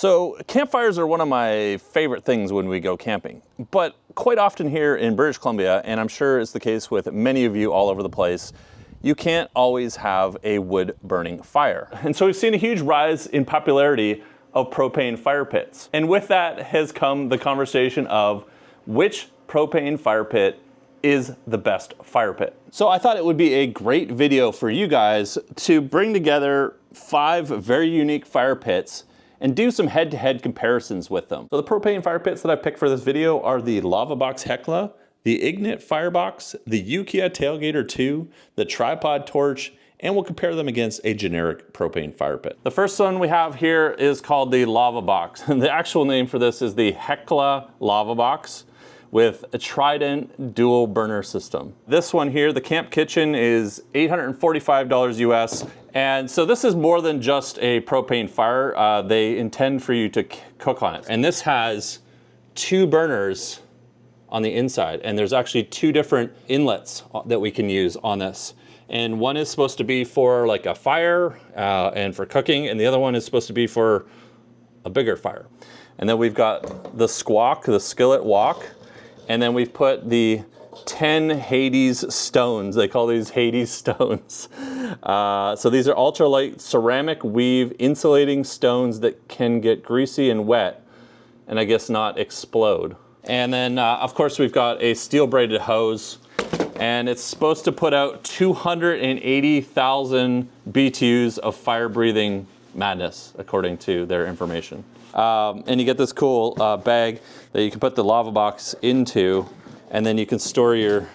So campfires are one of my favorite things when we go camping, but quite often here in British Columbia, and I'm sure it's the case with many of you all over the place, you can't always have a wood burning fire. And so we've seen a huge rise in popularity of propane fire pits. And with that has come the conversation of which propane fire pit is the best fire pit. So I thought it would be a great video for you guys to bring together 5 very unique fire pits and do some head-to-head comparisons with them. So the propane fire pits that I picked for this video are the Lavabox Hekla, the Ignik Firebox, the Yukia Tailgater 2, the Tripod Torch, and we'll compare them against a generic propane fire pit. The first one we have here is called the Lavabox. The actual name for this is the Hekla Lavabox with a Trident dual burner system. This one here, the Camp Kitchen, is $845 US. And so this is more than just a propane fire. They intend for you to cook on it. And this has 2 burners on the inside. And there's actually 2 different inlets that we can use on this. And one is supposed to be for like a fire and for cooking, and the other one is supposed to be for a bigger fire. And then we've got the squawk, the skillet wok, and then we've put the 10 Hades stones. They call these Hades stones. So these are ultralight ceramic weave insulating stones that can get greasy and wet, and I guess not explode. And then of course we've got a steel braided hose, and it's supposed to put out 280,000 BTUs of fire breathing madness, according to their information. And you get this cool bag that you can put the Lavabox into, and then you can store your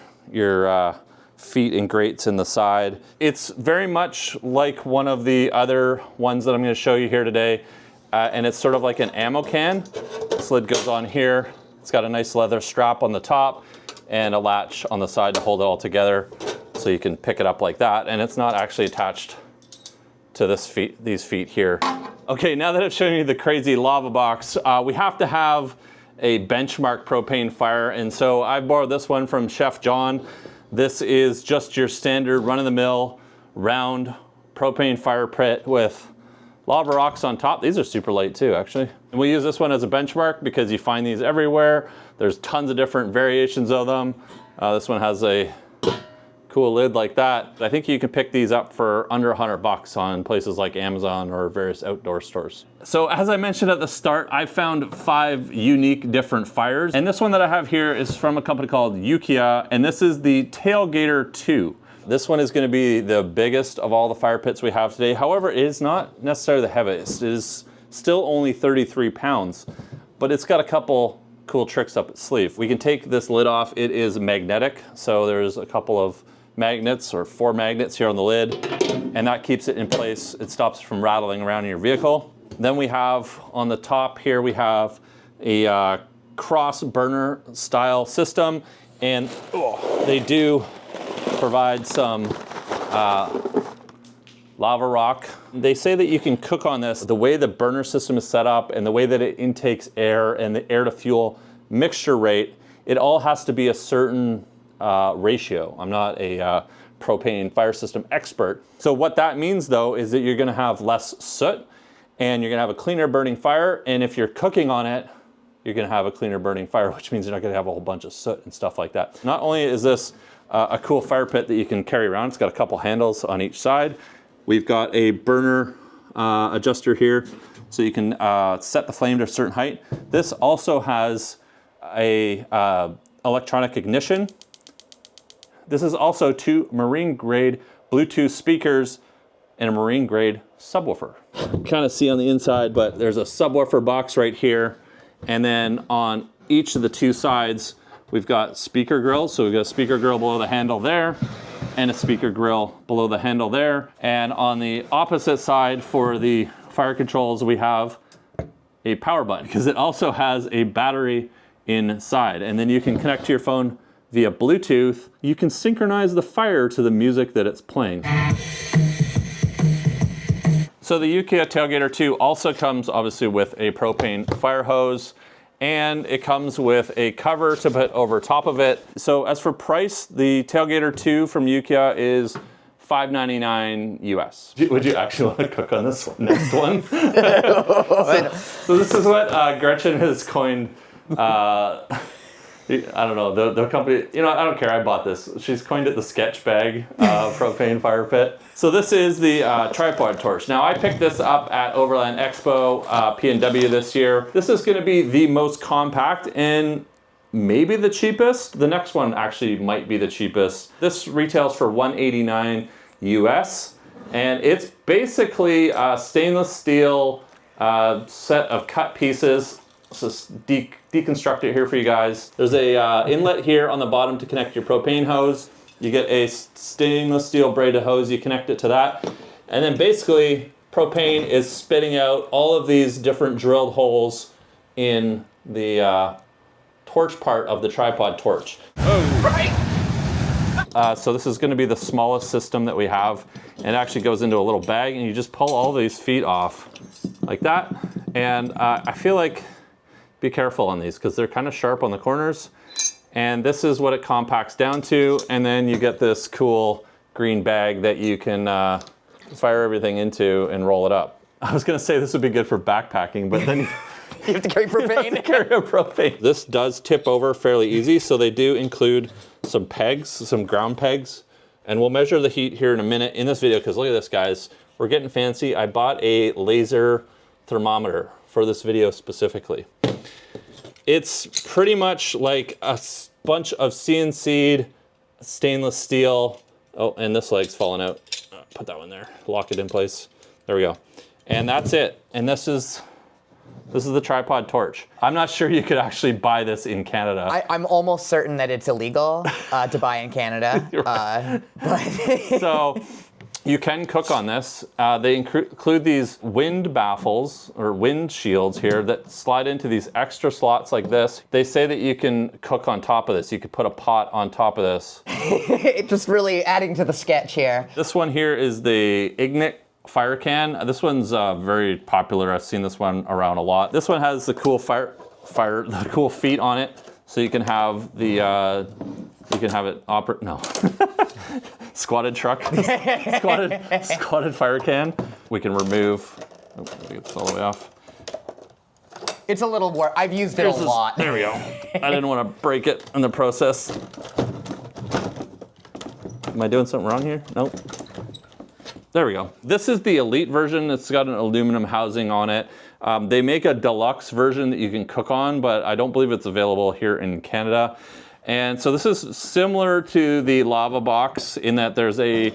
feet and grates in the side. It's very much like one of the other ones that I'm going to show you here today, and it's sort of like an ammo can. This lid goes on here. It's got a nice leather strap on the top and a latch on the side to hold it all together, so you can pick it up like that, and it's not actually attached to these feet here. Okay, now that I've shown you the crazy Lavabox, we have to have a benchmark propane fire, and so I borrowed this one from Chef John. This is just your standard run-of-the-mill round propane fire pit with lava rocks on top. These are super light too, actually. And we use this one as a benchmark because you find these everywhere. There's tons of different variations of them. This one has a cool lid like that. I think you can pick these up for under $100 on places like Amazon or various outdoor stores. So as I mentioned at the start, I found 5 unique different fires. And this one that I have here is from a company called Yukia, and this is the Tailgater 2. This one is going to be the biggest of all the fire pits we have today. However, it is not necessarily the heaviest. It is still only 33 pounds, but it's got a couple cool tricks up its sleeve. We can take this lid off. It is magnetic, so there's a couple of magnets, or 4 magnets here on the lid, and that keeps it in place. It stops it from rattling around in your vehicle. Then we have on the top here, we have a cross burner style system, and they do provide some lava rock. They say that you can cook on this. The way the burner system is set up and the way that it intakes air and the air to fuel mixture rate, it all has to be a certain ratio. I'm not a propane fire system expert. So what that means though is that you're gonna have less soot and you're gonna have a cleaner burning fire, and if you're cooking on it, you're gonna have a cleaner burning fire, which means you're not gonna have a whole bunch of soot and stuff like that. Not only is this a cool fire pit that you can carry around, it's got a couple handles on each side. We've got a burner adjuster here, so you can set the flame to a certain height. This also has a electronic ignition. This is also 2 marine grade Bluetooth speakers and a marine grade subwoofer. Kind of see on the inside, but there's a subwoofer box right here. And then on each of the 2 sides, we've got speaker grills. So we've got a speaker grill below the handle there and a speaker grill below the handle there. And on the opposite side for the fire controls, we have a power button because it also has a battery inside. And then you can connect to your phone via Bluetooth. You can synchronize the fire to the music that it's playing. So the Yukia Tailgater 2 also comes obviously with a propane fire hose, and it comes with a cover to put over top of it. So as for price, the Tailgater 2 from Yukia is $5.99 US. Would you actually want to cook on this one, next one? so this is what Gretchen has coined. I don't know, the company, you know, I don't care, I bought this. She's coined it the sketch bag propane fire pit. So this is the tripod torch. Now I picked this up at Overland Expo P&W this year. This is gonna be the most compact and maybe the cheapest. The next one actually might be the cheapest. This retails for $189 US, and it's basically a stainless steel set of cut pieces. Let's just deconstruct it here for you guys. There's a inlet here on the bottom to connect your propane hose. You get a stainless steel braided hose, you connect it to that. And then basically, propane is spitting out all of these different drilled holes in the torch part of the tripod torch. So this is gonna be the smallest system that we have. And it actually goes into a little bag and you just pull all these feet off like that. And I feel like, be careful on these because they're kind of sharp on the corners. And this is what it compacts down to. And then you get this cool green bag that you can fire everything into and roll it up. I was gonna say this would be good for backpacking, but then you have to carry propane. You have to carry a propane. This does tip over fairly easy, so they do include some pegs, some ground pegs. And we'll measure the heat here in a minute in this video, because look at this, guys. We're getting fancy. I bought a laser thermometer for this video specifically. It's pretty much like a bunch of CNC'd stainless steel. Oh, and this leg's falling out. Put that one there, lock it in place. There we go. And that's it. And this is the tripod torch. I'm not sure you could actually buy this in Canada. I'm almost certain that it's illegal to buy in Canada. So you can cook on this. They include these wind baffles or wind shields here that slide into these extra slots like this. They say that you can cook on top of this. You could put a pot on top of this. Just really adding to the sketch here. This one here is the Ignik fire can. This one's very popular. I've seen this one around a lot. This one has the cool the cool feet on it, so you can have the squatted truck, squatted fire can. We can remove. Oh, let me get this all the way off. It's a little more. I've used it a lot. There we go. I didn't want to break it in the process. Am I doing something wrong here? Nope. There we go. This is the elite version. It's got an aluminum housing on it. They make a deluxe version that you can cook on, but I don't believe it's available here in Canada. And so this is similar to the lava box in that there's a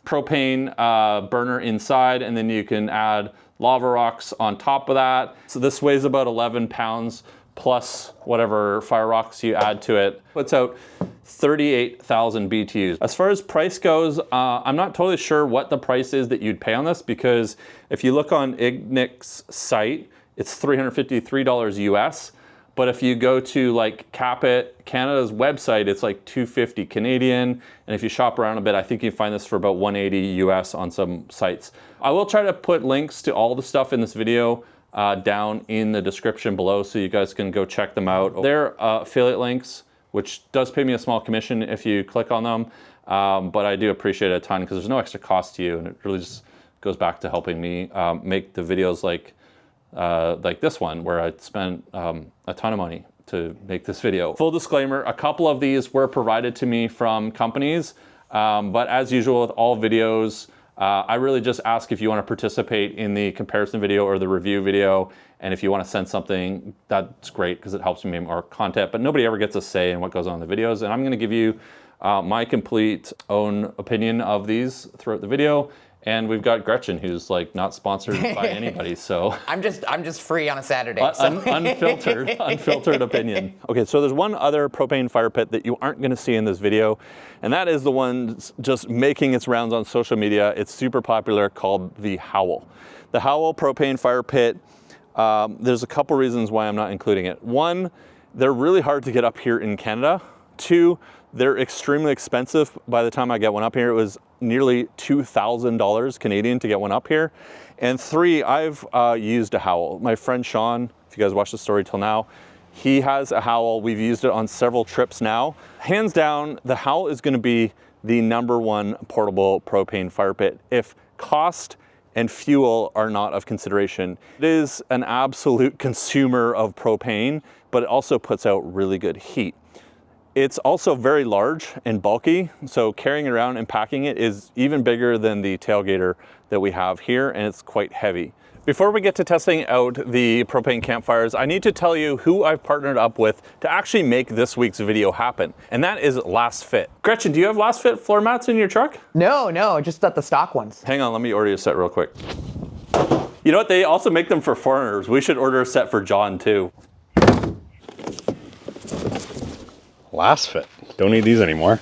propane burner inside, and then you can add lava rocks on top of that. So this weighs about 11 pounds plus whatever fire rocks you add to it. Puts out 38,000 BTUs. As far as price goes, I'm not totally sure what the price is that you'd pay on this, because if you look on Ignik's site, it's $353 US. But if you go to like Capit Canada's website, it's like $250 Canadian. And if you shop around a bit, I think you find this for about $180 US on some sites. I will try to put links to all the stuff in this video down in the description below, so you guys can go check them out. They're affiliate links, which does pay me a small commission if you click on them. But I do appreciate it a ton because there's no extra cost to you, and it really just goes back to helping me make the videos like this one, where I spent a ton of money to make this video. Full disclaimer, a couple of these were provided to me from companies, but as usual with all videos, I really just ask if you want to participate in the comparison video or the review video, and if you want to send something, that's great because it helps me make more content, but nobody ever gets a say in what goes on in the videos, and I'm going to give you my complete own opinion of these throughout the video. And we've got Gretchen, who's like not sponsored by anybody, so. I'm just free on a Saturday. Unfiltered opinion. Okay, so there's one other propane fire pit that you aren't gonna see in this video, and that is the one just making its rounds on social media. It's super popular, called the Howl. The Howl propane fire pit, there's a couple reasons why I'm not including it. One, they're really hard to get up here in Canada. Two, they're extremely expensive. By the time I get one up here, it was nearly $2,000 Canadian to get one up here. And three, I've used a Howl. My friend Sean, if you guys watched the story till now, he has a Howl. We've used it on several trips now. Hands down, the Howl is gonna be the #1 portable propane fire pit if cost and fuel are not of consideration. It is an absolute consumer of propane, but it also puts out really good heat. It's also very large and bulky, so carrying it around and packing it is even bigger than the tailgater that we have here, and it's quite heavy. Before we get to testing out the propane campfires, I need to tell you who I've partnered up with to actually make this week's video happen, and that is Lasfit. Gretchen, do you have Lasfit floor mats in your truck? No, just the stock ones. Hang on, let me order you a set real quick. You know what, they also make them for foreigners. We should order a set for John too. Lasfit. Don't need these anymore.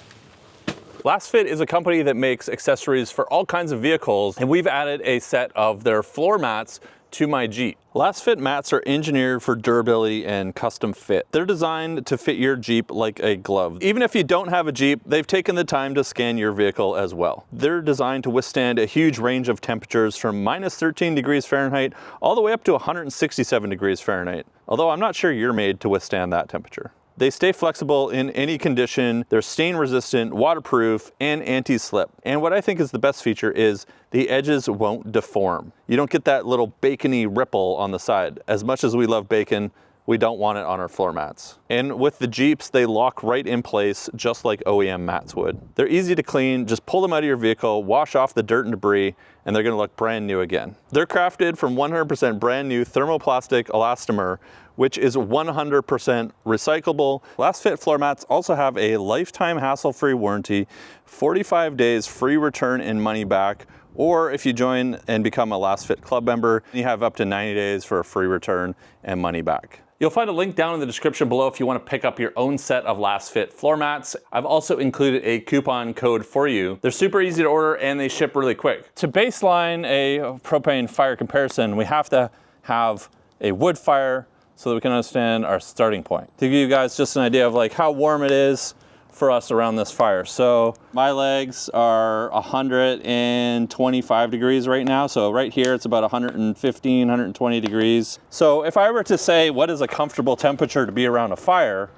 Lasfit is a company that makes accessories for all kinds of vehicles, and we've added a set of their floor mats to my Jeep. Lasfit mats are engineered for durability and custom fit. They're designed to fit your Jeep like a glove. Even if you don't have a Jeep, they've taken the time to scan your vehicle as well. They're designed to withstand a huge range of temperatures from -13 degrees Fahrenheit all the way up to 167 degrees Fahrenheit. Although I'm not sure you're made to withstand that temperature. They stay flexible in any condition, they're stain resistant, waterproof, and anti-slip. And what I think is the best feature is the edges won't deform. You don't get that little bacony ripple on the side. As much as we love bacon, we don't want it on our floor mats. And with the Jeeps, they lock right in place just like OEM mats would. They're easy to clean, just pull them out of your vehicle, wash off the dirt and debris, and they're gonna look brand new again. They're crafted from 100% brand new thermoplastic elastomer, which is 100% recyclable. Lasfit floor mats also have a lifetime hassle-free warranty, 45 days free return and money back, or if you join and become a Lasfit club member, you have up to 90 days for a free return and money back. You'll find a link down in the description below if you want to pick up your own set of Lasfit floor mats. I've also included a coupon code for you. They're super easy to order and they ship really quick. To baseline a propane fire comparison, we have to have a wood fire so that we can understand our starting point. To give you guys just an idea of like how warm it is for us around this fire. So my legs are 125 degrees right now. So right here, it's about 115, 120 degrees. So if I were to say, what is a comfortable temperature to be around a fire?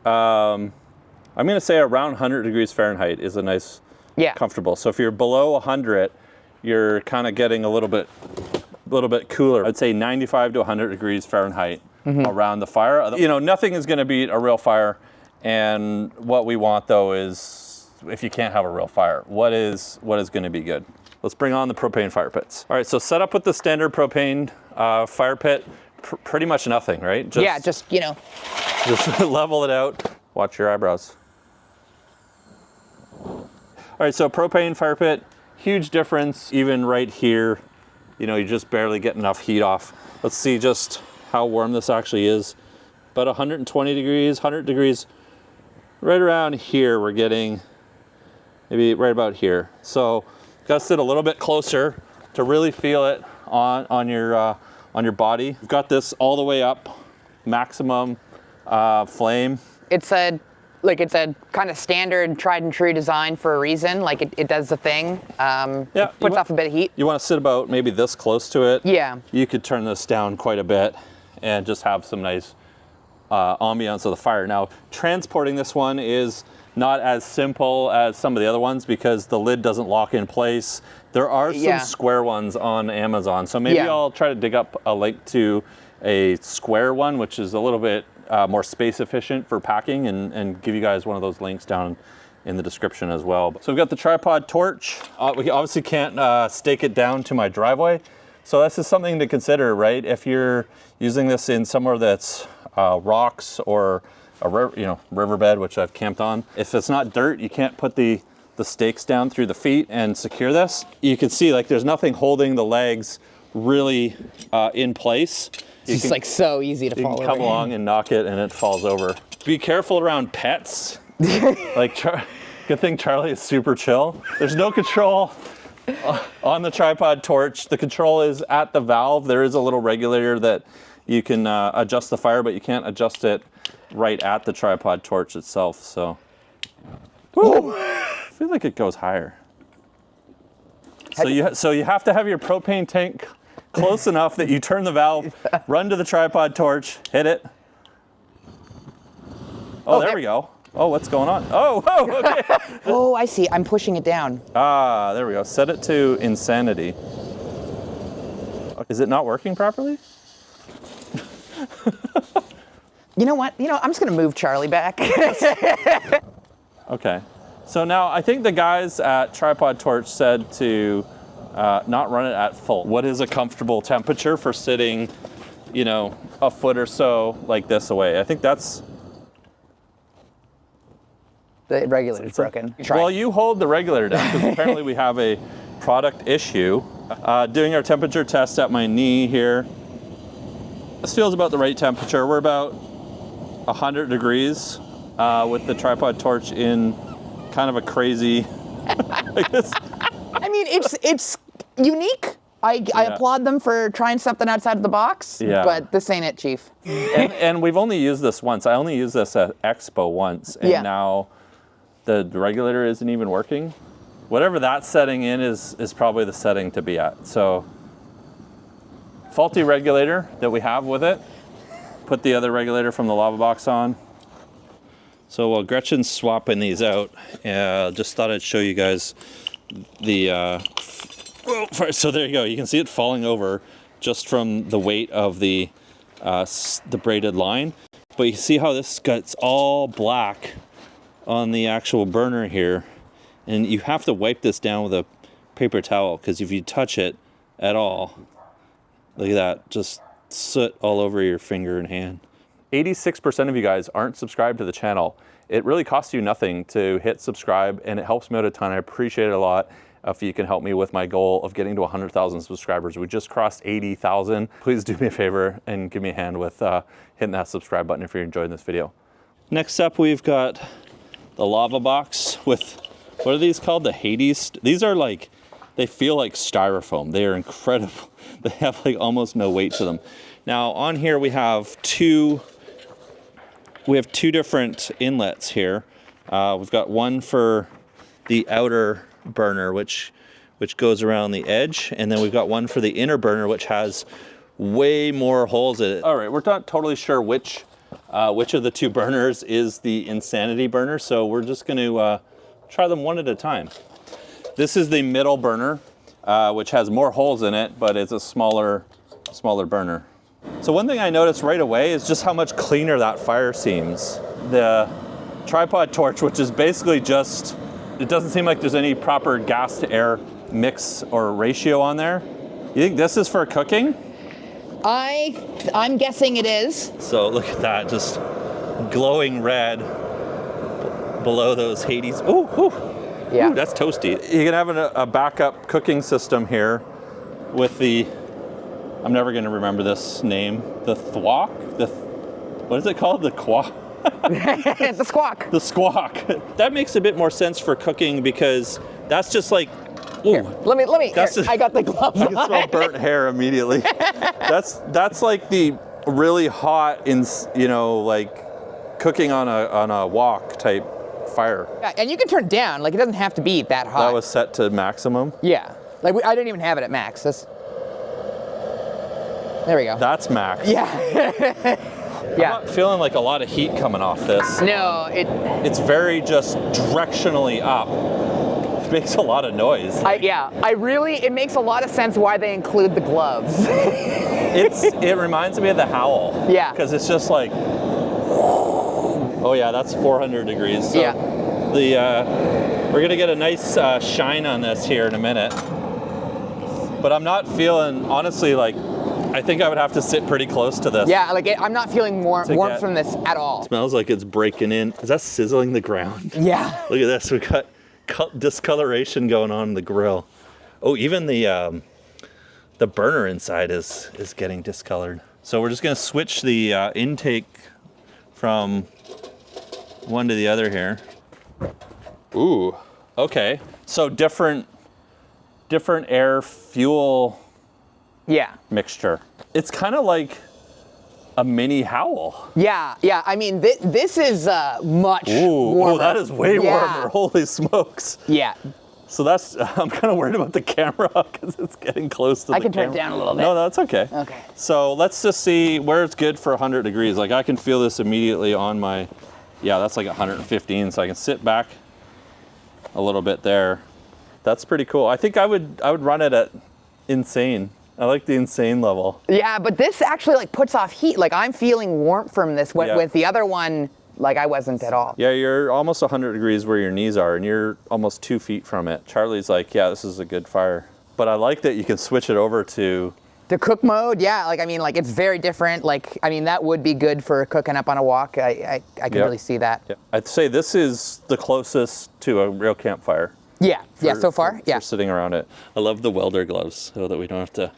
I'm gonna say around 100 degrees Fahrenheit is a nice, comfortable. So if you're below 100, you're kind of getting a little bit cooler. I'd say 95 to 100 degrees Fahrenheit around the fire. You know, nothing is gonna beat a real fire. And what we want though is, if you can't have a real fire, what is gonna be good? Let's bring on the propane fire pits. All right, so set up with the standard propane fire pit, pretty much nothing, right? Just, you know. Just level it out. Watch your eyebrows. All right, so propane fire pit, huge difference, even right here. You know, you just barely get enough heat off. Let's see just how warm this actually is. About 120 degrees, 100 degrees. Right around here, we're getting maybe right about here. So gotta sit a little bit closer to really feel it on your body. We've got this all the way up, maximum flame. It's a kind of standard tried and true design for a reason. Like it does the thing. It puts off a bit of heat. You want to sit about maybe this close to it. Yeah. You could turn this down quite a bit and just have some nice ambiance of the fire. Now, transporting this one is not as simple as some of the other ones because the lid doesn't lock in place. There are some square ones on Amazon. So maybe I'll try to dig up a link to a square one, which is a little bit more space efficient for packing, and give you guys one of those links down in the description as well. So we've got the tripod torch. We obviously can't stake it down to my driveway. So this is something to consider, right? If you're using this in somewhere that's rocks or a riverbed, which I've camped on. If it's not dirt, you can't put the stakes down through the feet and secure this. You can see like there's nothing holding the legs really in place. It's just like so easy to fall over. You can come along and knock it and it falls over. Be careful around pets. Like, good thing Charlie is super chill. There's no control on the tripod torch. The control is at the valve. There is a little regulator that you can adjust the fire, but you can't adjust it right at the tripod torch itself. So, I feel like it goes higher. So you have to have your propane tank close enough that you turn the valve, run to the tripod torch, hit it. Oh, there we go. Oh, what's going on? Oh, okay. Oh, I see. I'm pushing it down. Ah, there we go. Set it to insanity. Is it not working properly? You know what? I'm just going to move Charlie back. Okay. So now I think the guys at Tripod Torch said to not run it at full. What is a comfortable temperature for sitting, a foot or so like this away? I think that's... The regulator's broken. Well, you hold the regulator down because apparently we have a product issue. Doing our temperature test at my knee here. This feels about the right temperature. We're about 100 degrees with the Tripod Torch in kind of a crazy... like this. I mean, it's unique. I applaud them for trying something outside of the box, but this ain't it, Chief. and we've only used this once. I only used this at Expo once, and now the regulator isn't even working. Whatever that setting in is probably the setting to be at. So, faulty regulator that we have with it. Put the other regulator from the lava box on. So while Gretchen's swapping these out, just thought I'd show you guys the... so there you go. You can see it falling over just from the weight of the braided line. But you see how this gets all black on the actual burner here. And you have to wipe this down with a paper towel, because if you touch it at all, look at that, just soot all over your finger and hand. 86% of you guys aren't subscribed to the channel. It really costs you nothing to hit subscribe, and it helps me out a ton. I appreciate it a lot if you can help me with my goal of getting to 100,000 subscribers. We just crossed 80,000. Please do me a favor and give me a hand with hitting that subscribe button if you're enjoying this video. Next up, we've got the lava box with, what are these called? The Hades? These are like, they feel like styrofoam. They are incredible. They have like almost no weight to them. Now on here we have two different inlets here. We've got one for the outer burner, which goes around the edge, and then we've got one for the inner burner, which has way more holes in it. All right, we're not totally sure which of the two burners is the Insanity burner, so we're just going to try them one at a time. This is the middle burner, which has more holes in it, but it's a smaller burner. So one thing I noticed right away is just how much cleaner that fire seems. The Tripod Torch, which is basically just, it doesn't seem like there's any proper gas to air mix or ratio on there. You think this is for cooking? I'm guessing it is. So look at that, just glowing red below those Hades. Ooh, ooh. Yeah. Ooh, that's toasty. You can have a backup cooking system here with the, I'm never going to remember this name, the thwok? What is it called? The quack? The squawk. The squawk. That makes a bit more sense for cooking, because that's just like, ooh. Here, let me. I got the gloves. I can smell burnt hair immediately. That's like the really hot, like cooking on a wok type fire. Yeah, and you can turn it down. Like, it doesn't have to be that hot. That was set to maximum. Yeah. Like, I didn't even have it at max. There we go. That's max. Yeah. Yeah. I'm not feeling like a lot of heat coming off this. No, it's very just directionally up. It makes a lot of noise. It makes a lot of sense why they include the gloves. It reminds me of the Howl. Yeah. Because it's just like, oh yeah, that's 400 degrees. So we're gonna get a nice shine on this here in a minute. But I'm not feeling, honestly, like, I think I would have to sit pretty close to this. Yeah, like I'm not feeling warmth from this at all. Smells like it's breaking in. Is that sizzling the ground? Yeah. Look at this. We got discoloration going on in the grill. Oh, even the burner inside is getting discolored. So we're just gonna switch the intake from one to the other here. Ooh, okay. So different air fuel mixture. It's kind of like a mini Howl. Yeah. I mean, this is much warmer. Oh, that is way warmer. Holy smokes. Yeah. So I'm kind of worried about the camera because it's getting close to the camera. I can turn it down a little bit. No, that's okay. Okay. So let's just see where it's good for 100 degrees. Like, I can feel this immediately on my Yeah, that's like 115, so I can sit back a little bit there. That's pretty cool. I think I would run it at insane. I like the insane level. Yeah, but this actually like puts off heat. Like I'm feeling warmth from this. With the other one, like I wasn't at all. Yeah, you're almost 100 degrees where your knees are, and you're almost 2 feet from it. Charlie's like, yeah, this is a good fire. But I like that you can switch it over to the cook mode. Yeah, like I mean, like it's very different. Like I mean, that would be good for cooking up on a walk. I can really see that. Yeah. I'd say this is the closest to a real campfire. Yeah, so far, for sitting around it. I love the welder gloves so that we don't have to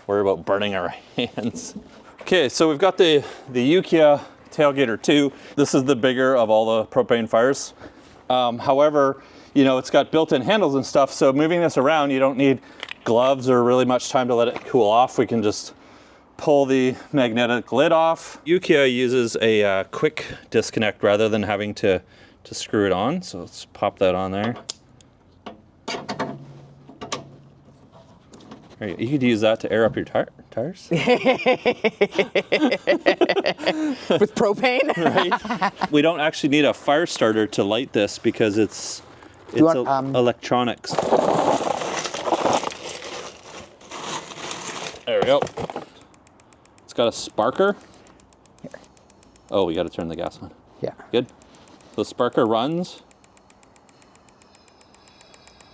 worry about burning our hands. Okay, so we've got the Yukia Tailgater 2. This is the bigger of all the propane fires. However, you know, it's got built-in handles and stuff, so moving this around, you don't need gloves or really much time to let it cool off. We can just pull the magnetic lid off. Yukia uses a quick disconnect rather than having to screw it on, so let's pop that on there. You could use that to air up your tires. With propane? Right. We don't actually need a fire starter to light this because it's electronics. There we go. It's got a sparker. Here. Oh, we got to turn the gas on. Yeah. Good. The sparker runs.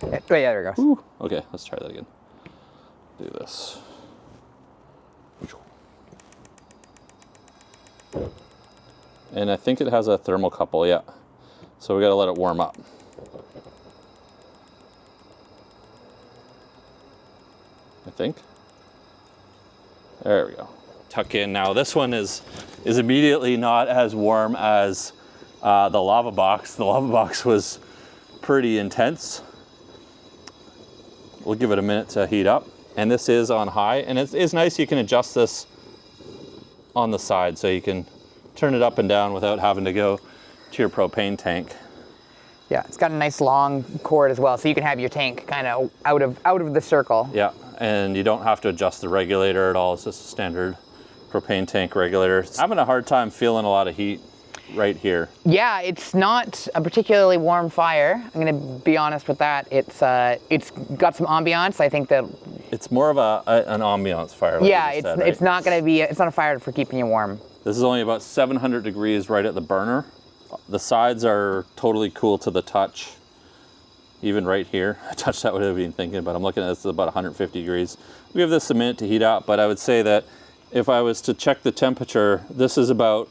Yeah, there it goes. Ooh. Okay, let's try that again. Do this. And I think it has a thermocouple, yeah. So we gotta let it warm up. I think. There we go. Tuck in. Now this one is immediately not as warm as the lava box. The lava box was pretty intense. We'll give it a minute to heat up. And this is on high, and it's nice you can adjust this on the side so you can turn it up and down without having to go to your propane tank. Yeah, it's got a nice long cord as well, so you can have your tank kind of out of the circle. Yeah, and you don't have to adjust the regulator at all. It's just a standard propane tank regulator. It's having a hard time feeling a lot of heat right here. Yeah, it's not a particularly warm fire. I'm gonna be honest with that. It's got some ambiance. I think that it's more of an ambiance fire. Yeah, it's not a fire for keeping you warm. This is only about 700 degrees right at the burner. The sides are totally cool to the touch. Even right here, I touched that without even thinking, but I'm looking at this at about 150 degrees. We have this a minute to heat up, but I would say that if I was to check the temperature, this is about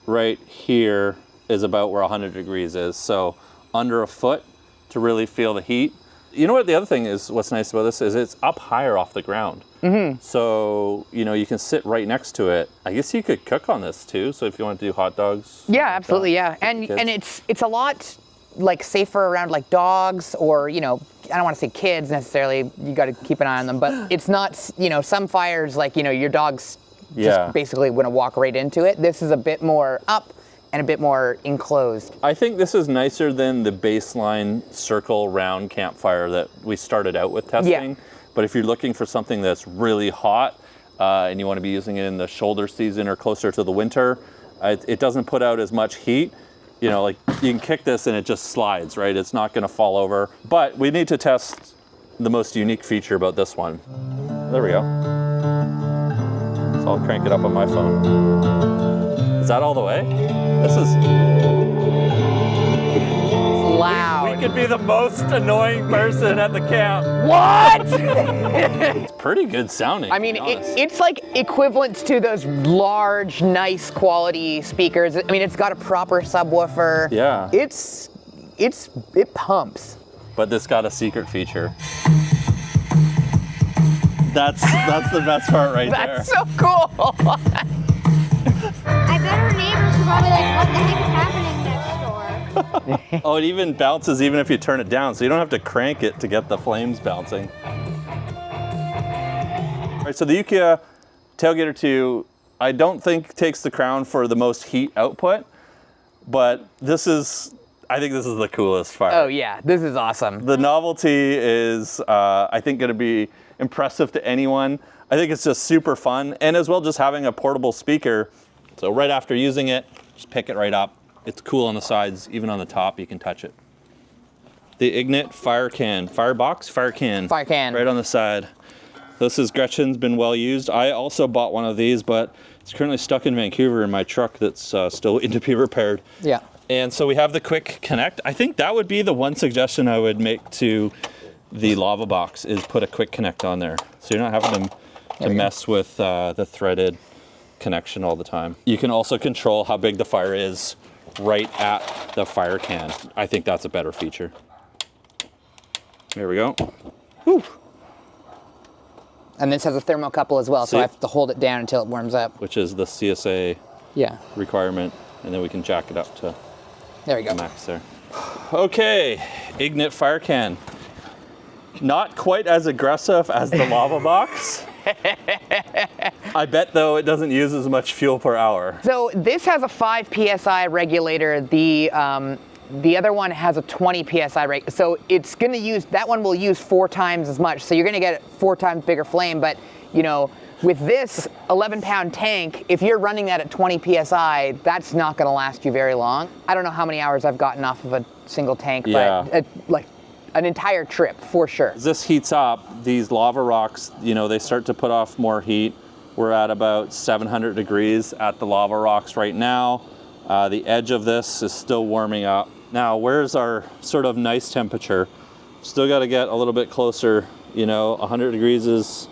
right here is about where 100 degrees is. So under a foot to really feel the heat. You know what the other thing is, what's nice about this is it's up higher off the ground. Mm-hmm. So, you know, you can sit right next to it. I guess you could cook on this too. So if you want to do hot dogs. Yeah, absolutely. Yeah. And it's a lot like safer around like dogs or, you know, I don't want to say kids necessarily. You got to keep an eye on them, but it's not, you know, some fires like, you know, your dog's just basically going to walk right into it. This is a bit more up and a bit more enclosed. I think this is nicer than the baseline circle round campfire that we started out with testing. Yeah. But if you're looking for something that's really hot and you want to be using it in the shoulder season or closer to the winter, it doesn't put out as much heat. You know, like you can kick this and it just slides, right? It's not going to fall over. But we need to test the most unique feature about this one. There we go. So I'll crank it up on my phone. Is that all the way? This is loud. We could be the most annoying person at the camp. What? It's pretty good sounding. I mean, it's like equivalent to those large, nice quality speakers. I mean, it's got a proper subwoofer. Yeah. It pumps. But this got a secret feature. That's the best part right there. That's so cool. I bet our neighbors are probably like, what the heck is happening next door? Oh, it even bounces even if you turn it down, so you don't have to crank it to get the flames bouncing. All right, so the Yukia Tailgater 2, I don't think takes the crown for the most heat output, but I think this is the coolest fire. Oh yeah, this is awesome. The novelty is, I think, going to be impressive to anyone. I think it's just super fun, and as well just having a portable speaker. So right after using it, Just pick it right up. It's cool on the sides, even on the top, you can touch it. The Ignik fire can, fire can. Right on the side. This is Gretchen's, been well used. I also bought one of these, but it's currently stuck in Vancouver in my truck that's still in to be repaired. Yeah. And so we have the quick connect. I think that would be the one suggestion I would make to the lava box is put a quick connect on there. So you're not having to mess with the threaded connection all the time. You can also control how big the fire is right at the fire can. I think that's a better feature. There we go. Whew. And this has a thermocouple as well, so I have to hold it down until it warms up. Which is the CSA requirement, and then we can jack it up to there we go. Max there. Okay, Ignik fire can. Not quite as aggressive as the lava box. I bet though it doesn't use as much fuel per hour. So this has a 5 PSI regulator. The other one has a 20 PSI so it's gonna use, that one will use 4 times as much. So you're gonna get 4 times bigger flame, but you know, with this 11-pound tank, if you're running that at 20 PSI, that's not gonna last you very long. I don't know how many hours I've gotten off of a single tank, but like an entire trip for sure. As this heats up, these lava rocks, you know, they start to put off more heat. We're at about 700 degrees at the lava rocks right now. The edge of this is still warming up. Now, where's our sort of nice temperature? Still got to get a little bit closer. You know, 100 degrees is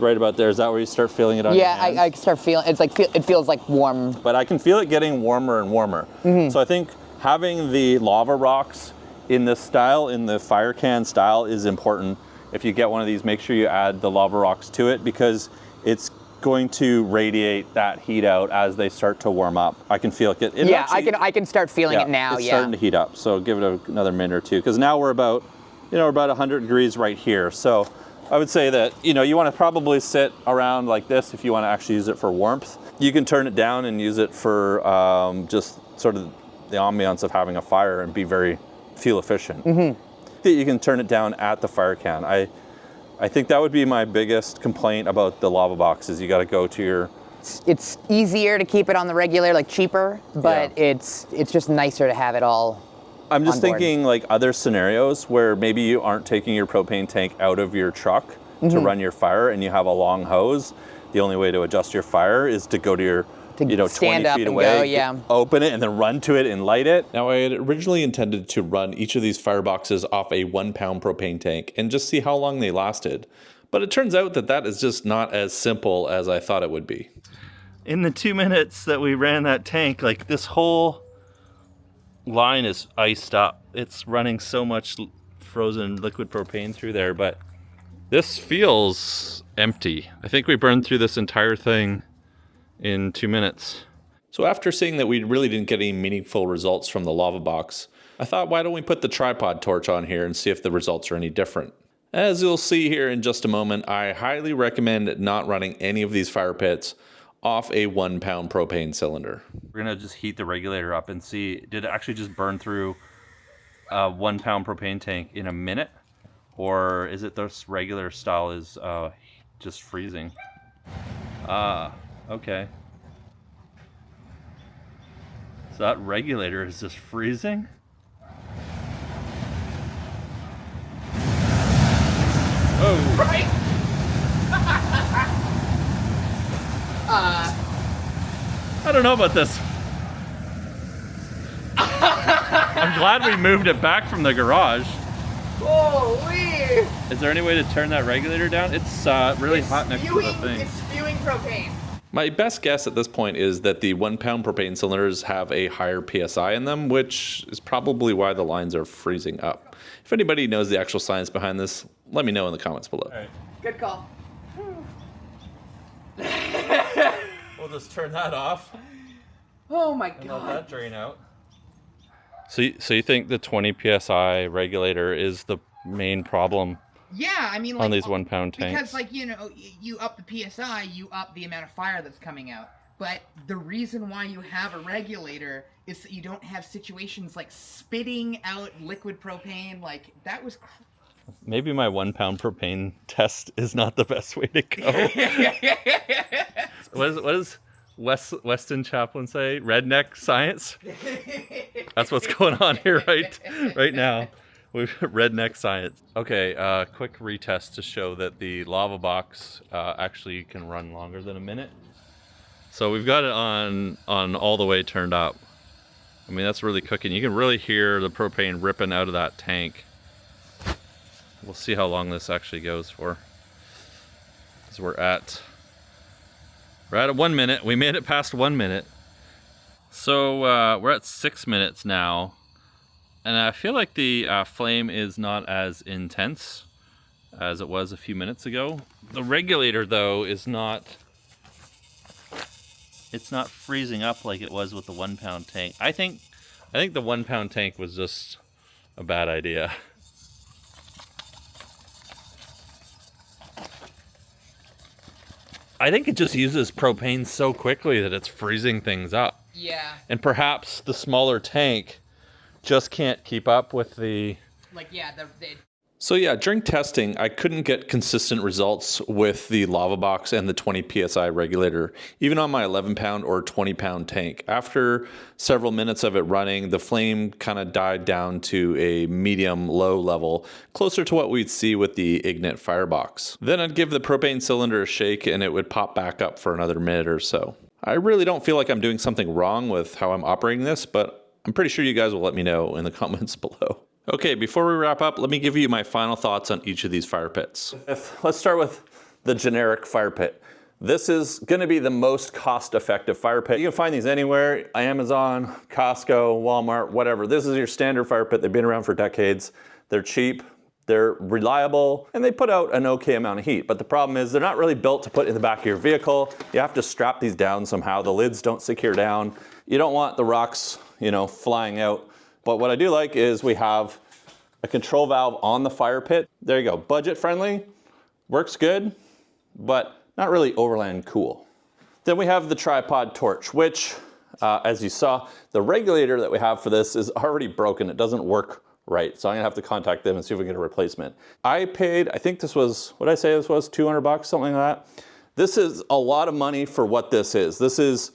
right about there. Is that where you start feeling it on your hands? Yeah, I start feeling, it's like, it feels like warm. But I can feel it getting warmer and warmer. So I think having the lava rocks in this style, in the fire can style, is important. If you get one of these, make sure you add the lava rocks to it because it's going to radiate that heat out as they start to warm up. I can feel it. I can start feeling it now. It's starting to heat up. So give it another minute or two because now we're about, you know, we're about 100 degrees right here. So I would say that, you know, you want to probably sit around like this if you want to actually use it for warmth. You can turn it down and use it for just sort of the ambiance of having a fire and be very fuel efficient. That you can turn it down at the fire can. I think that would be my biggest complaint about the lava box is you got to go to your... It's easier to keep it on the regular, like cheaper, but it's just nicer to have it all I'm just thinking like other scenarios where maybe you aren't taking your propane tank out of your truck to run your fire and you have a long hose. The only way to adjust your fire is to go to your, you know, 20 feet away, open it and then run to it and light it. Now I had originally intended to run each of these fireboxes off a 1-pound propane tank and just see how long they lasted. But it turns out that that is just not as simple as I thought it would be. In the 2 minutes that we ran that tank, like this whole line is iced up. It's running so much frozen liquid propane through there, but this feels empty. I think we burned through this entire thing in 2 minutes. So after seeing that we really didn't get any meaningful results from the lava box, I thought, why don't we put the tripod torch on here and see if the results are any different. As you'll see here in just a moment, I highly recommend not running any of these fire pits off a 1-pound propane cylinder. We're gonna just heat the regulator up and see, did it actually just burn through a 1-pound propane tank in a minute? Or is it this regular style is just freezing? Okay. So that regulator is just freezing? Oh! Right? I don't know about this. I'm glad we moved it back from the garage. Holy! Is there any way to turn that regulator down? It's really hot next to the thing. It's spewing propane. My best guess at this point is that the 1-pound propane cylinders have a higher PSI in them, which is probably why the lines are freezing up. If anybody knows the actual science behind this, let me know in the comments below. All right. Good call. We'll just turn that off Oh my and let god. that drain out. So you think the 20 PSI regulator is the main problem Yeah, I mean, like, on these 1-pound tanks? because, like, you know, you up the PSI, you up the amount of fire that's coming out. But the reason why you have a regulator is that you don't have situations like spitting out liquid propane. Like, that was... Maybe my 1-pound propane test is not the best way to go. What Weston Chaplin say? Redneck science? That's what's going on here right now. We've redneck science. Okay, quick retest to show that the lava box actually can run longer than a minute. So we've got it on all the way turned up. I mean, that's really cooking. You can really hear the propane ripping out of that tank. We'll see how long this actually goes for. Because we're at 1 minute. We made it past 1 minute. So we're at 6 minutes now. And I feel like the flame is not as intense as it was a few minutes ago. The regulator, though, is not... It's not freezing up like it was with the 1 pound tank. I think the 1 pound tank was just a bad idea. I think it just uses propane so quickly that it's freezing things up. Yeah. And perhaps the smaller tank just can't keep up with the... Like, yeah, So yeah, during testing, I couldn't get consistent results with the lava box and the 20 PSI regulator, even on my 11 pound or 20 pound tank. After several minutes of it running, the flame kind of died down to a medium-low level, closer to what we'd see with the Ignik firebox. Then I'd give the propane cylinder a shake and it would pop back up for another minute or so. I really don't feel like I'm doing something wrong with how I'm operating this, but I'm pretty sure you guys will let me know in the comments below. Okay, before we wrap up, let me give you my final thoughts on each of these fire pits. Let's start with the generic fire pit. This is gonna be the most cost-effective fire pit. You can find these anywhere, Amazon, Costco, Walmart, whatever. This is your standard fire pit. They've been around for decades. They're cheap, they're reliable, and they put out an okay amount of heat. But the problem is they're not really built to put in the back of your vehicle. You have to strap these down somehow. The lids don't secure down. You don't want the rocks, flying out. But what I do like is we have a control valve on the fire pit. There you go, budget friendly, works good, but not really overland cool. Then we have the tripod torch, which, as you saw, the regulator that we have for this is already broken. It doesn't work right, so I'm gonna have to contact them and see if we can get a replacement. I paid, I think this was, what did I say this was, 200 bucks, something like that. This is a lot of money for what this is. This is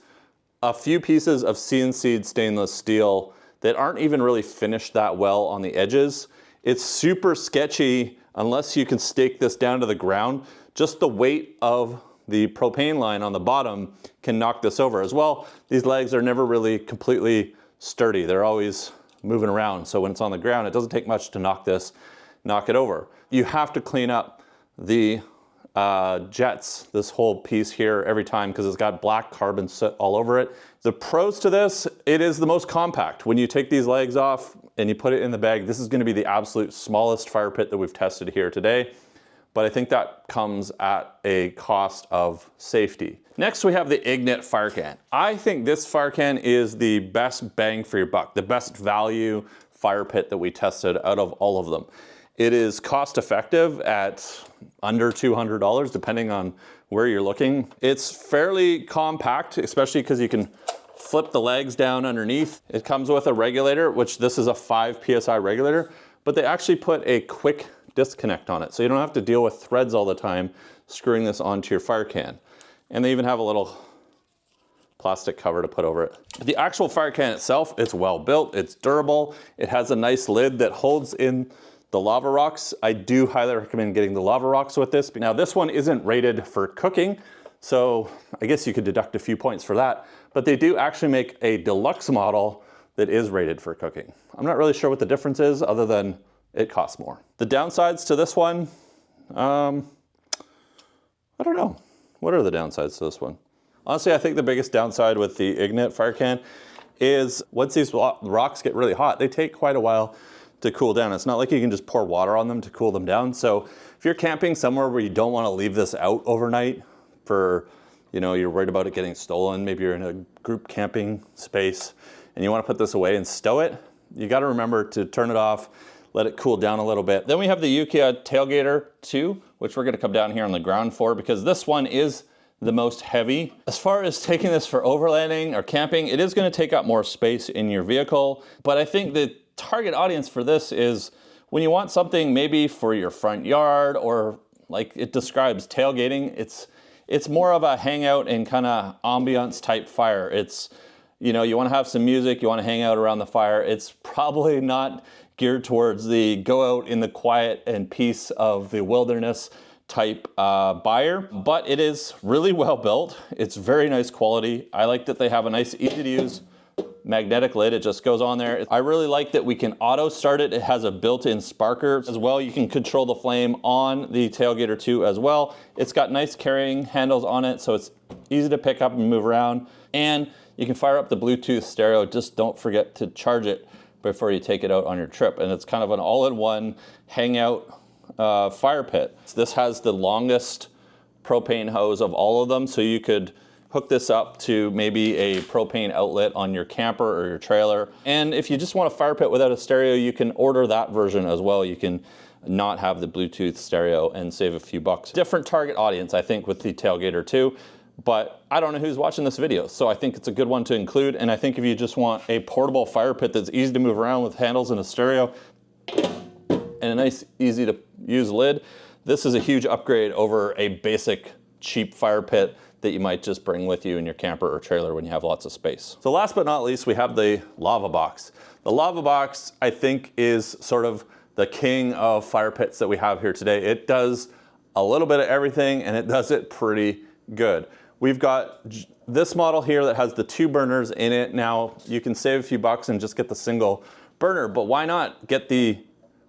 a few pieces of CNC'd stainless steel that aren't even really finished that well on the edges. It's super sketchy unless you can stake this down to the ground. Just the weight of the propane line on the bottom can knock this over. As well, these legs are never really completely sturdy. They're always moving around. So when it's on the ground, it doesn't take much to knock it over. You have to clean up the jets, this whole piece here every time because it's got black carbon soot all over it. The pros to this, it is the most compact. When you take these legs off and you put it in the bag, this is going to be the absolute smallest fire pit that we've tested here today. But I think that comes at a cost of safety. Next, we have the Ignik fire can. I think this fire can is the best bang for your buck, the best value fire pit that we tested out of all of them. It is cost effective at under $200, depending on where you're looking. It's fairly compact, especially because you can flip the legs down underneath. It comes with a regulator, which this is a 5 PSI regulator, but they actually put a quick disconnect on it. So you don't have to deal with threads all the time screwing this onto your fire can. And they even have a little plastic cover to put over it. The actual fire can itself, it's well built, it's durable. It has a nice lid that holds in the lava rocks. I do highly recommend getting the lava rocks with this. Now this one isn't rated for cooking, so I guess you could deduct a few points for that, but they do actually make a deluxe model that is rated for cooking. I'm not really sure what the difference is other than it costs more. The downsides to this one, I don't know. What are the downsides to this one? Honestly, I think the biggest downside with the Ignik fire can is once these rocks get really hot, they take quite a while to cool down. It's not like you can just pour water on them to cool them down. So if you're camping somewhere where you don't want to leave this out overnight for, you're worried about it getting stolen, maybe you're in a group camping space and you want to put this away and stow it, you got to remember to turn it off, let it cool down a little bit. Then we have the Yukia tailgater 2, which we're going to come down here on the ground for because this one is the most heavy. As far as taking this for overlanding or camping, it is going to take up more space in your vehicle, but I think the target audience for this is when you want something maybe for your front yard or like it describes tailgating, It's more of a hangout and kind of ambiance type fire. It's, you know, you want to have some music, you want to hang out around the fire. It's probably not geared towards the go out in the quiet and peace of the wilderness type buyer, but it is really well built. It's very nice quality. I like that they have a nice, easy to use magnetic lid. It just goes on there. I really like that we can auto start it. It has a built-in sparker as well. You can control the flame on the Tailgater 2 as well. It's got nice carrying handles on it, so it's easy to pick up and move around. And you can fire up the Bluetooth stereo. Just don't forget to charge it before you take it out on your trip. And it's kind of an all-in-one hangout fire pit. This has the longest propane hose of all of them, so you could hook this up to maybe a propane outlet on your camper or your trailer. And if you just want a fire pit without a stereo, you can order that version as well. You can not have the Bluetooth stereo and save a few bucks. Different target audience, I think, with the Tailgater 2, but I don't know who's watching this video, so I think it's a good one to include. And I think if you just want a portable fire pit that's easy to move around with handles and a stereo and a nice, easy to use lid, this is a huge upgrade over a basic cheap fire pit that you might just bring with you in your camper or trailer when you have lots of space. So last but not least, we have the Lava Box. The Lava Box, I think, is sort of the king of fire pits that we have here today. It does a little bit of everything, and it does it pretty good. We've got this model here that has the 2 burners in it. Now, you can save a few bucks and just get the single burner, but why not get the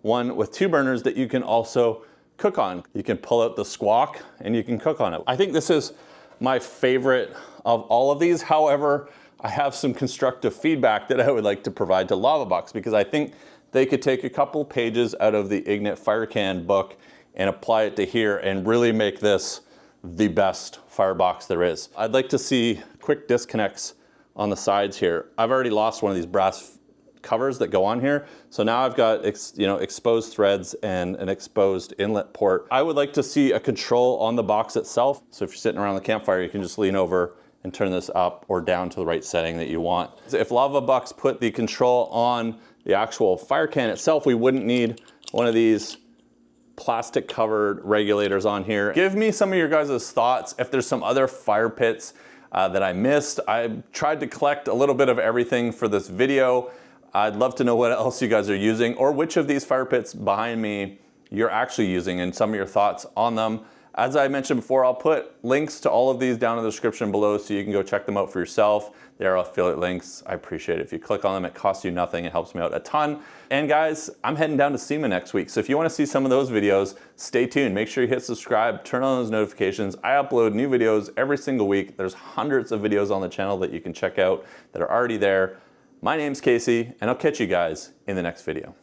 one with 2 burners that you can also cook on? You can pull out the squawk and you can cook on it. I think this is my favorite of all of these. However, I have some constructive feedback that I would like to provide to Lava Box, because I think they could take a couple pages out of the Ignik Fire Can book and apply it to here and really make this the best firebox there is. I'd like to see quick disconnects on the sides here. I've already lost one of these brass covers that go on here. So now I've got exposed threads and an exposed inlet port. I would like to see a control on the box itself. So if you're sitting around the campfire, you can just lean over and turn this up or down to the right setting that you want. If Lava Box put the control on the actual fire can itself, we wouldn't need one of these plastic covered regulators on here. Give me some of your guys' thoughts if there's some other fire pits that I missed. I tried to collect a little bit of everything for this video. I'd love to know what else you guys are using, or which of these fire pits behind me you're actually using, and some of your thoughts on them. As I mentioned before, I'll put links to all of these down in the description below so you can go check them out for yourself. They are affiliate links. I appreciate it. If you click on them, it costs you nothing. It helps me out a ton. And guys, I'm heading down to SEMA next week. So if you want to see some of those videos, stay tuned. Make sure you hit subscribe, turn on those notifications. I upload new videos every single week. There's hundreds of videos on the channel that you can check out that are already there. My name's Casey, and I'll catch you guys in the next video.